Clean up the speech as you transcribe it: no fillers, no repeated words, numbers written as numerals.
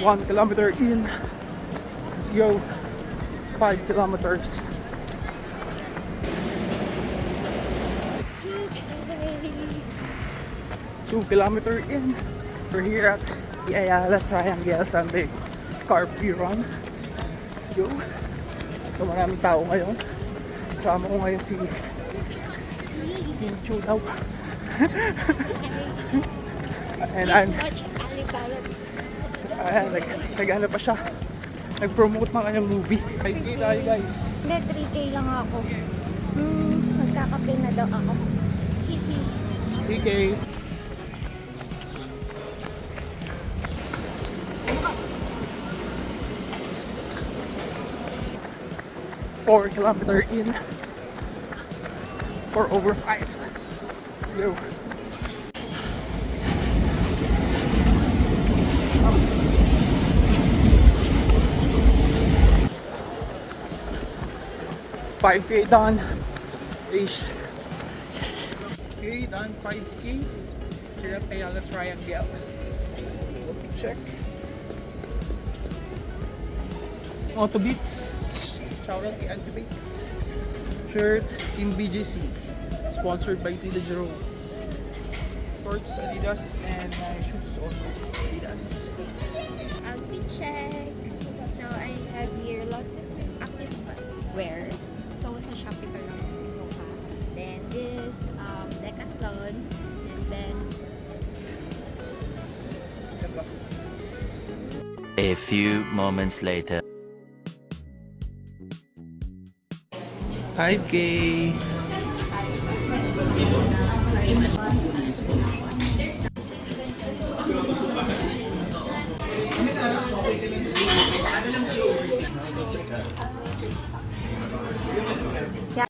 1 kilometer in. Let's go. 5 kilometers. 2 kilometer in. We're here at the Ayala Triangle Sunday Car Free Run. Let's go. So maraming tao ngayon. Kasama ko ngayon si Pincho daw. And I'm nag-ano pa siya. Nag-promote ng kanyang movie. 5K tayo guys. Hindi, 3K lang ako. Magkakape na daw ako. 3K. 4 kilometer in. 4 over 5. Let's go. $5K done. Ace. Okay, done 5K. Here at Ayala Triangle. Let me check. Auto Beats. Shout out kay Auto Beats. Shirt, Team BGC. Sponsored by Tita Jerome. Shorts, Adidas, and shoes also Adidas. Outfit check. So I have here Lotus Active Wear. So sa Shopee pa lang ito pa. Then this Decathlon. And then A few moments later. 5K.